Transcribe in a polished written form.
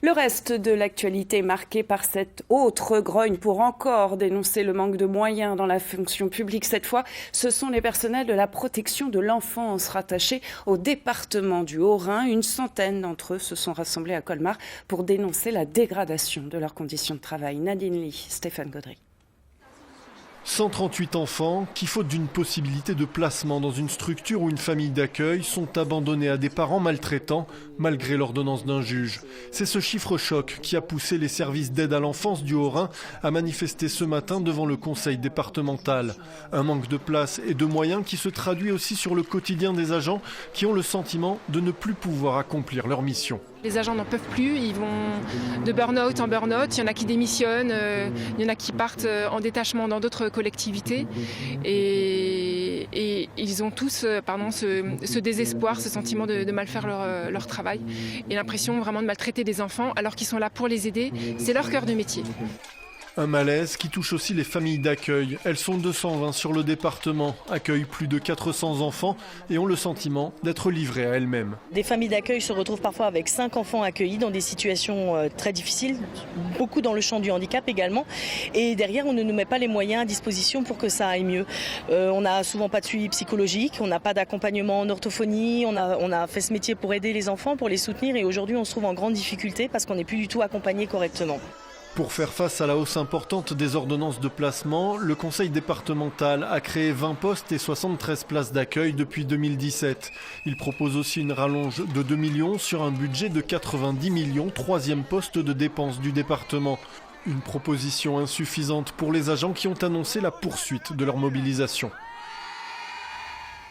Le reste de l'actualité est marqué par cette autre grogne pour encore dénoncer le manque de moyens dans la fonction publique. Cette fois, ce sont les personnels de la protection de l'enfance rattachés au département du Haut-Rhin. Une centaine d'entre eux se sont rassemblés à Colmar pour dénoncer la dégradation de leurs conditions de travail. Nadine Lee, Stéphane Gaudry. 138 enfants qui, faute d'une possibilité de placement dans une structure ou une famille d'accueil, sont abandonnés à des parents maltraitants malgré l'ordonnance d'un juge. C'est ce chiffre choc qui a poussé les services d'aide à l'enfance du Haut-Rhin à manifester ce matin devant le conseil départemental. Un manque de place et de moyens qui se traduit aussi sur le quotidien des agents qui ont le sentiment de ne plus pouvoir accomplir leur mission. Les agents n'en peuvent plus, ils vont de burn-out en burn-out, il y en a qui démissionnent, il y en a qui partent en détachement dans d'autres collectivités et ils ont tous ce désespoir, ce sentiment de mal faire leur travail et l'impression vraiment de maltraiter des enfants alors qu'ils sont là pour les aider, c'est leur cœur de métier. Un malaise qui touche aussi les familles d'accueil. Elles sont 220 sur le département, accueillent plus de 400 enfants et ont le sentiment d'être livrées à elles-mêmes. Des familles d'accueil se retrouvent parfois avec 5 enfants accueillis dans des situations très difficiles, beaucoup dans le champ du handicap également. Et derrière, on ne nous met pas les moyens à disposition pour que ça aille mieux. On n'a souvent pas de suivi psychologique, on n'a pas d'accompagnement en orthophonie, on a fait ce métier pour aider les enfants, pour les soutenir et aujourd'hui on se trouve en grande difficulté parce qu'on n'est plus du tout accompagné correctement. Pour faire face à la hausse importante des ordonnances de placement, le conseil départemental a créé 20 postes et 73 places d'accueil depuis 2017. Il propose aussi une rallonge de 2 millions sur un budget de 90 millions, troisième poste de dépenses du département. Une proposition insuffisante pour les agents qui ont annoncé la poursuite de leur mobilisation.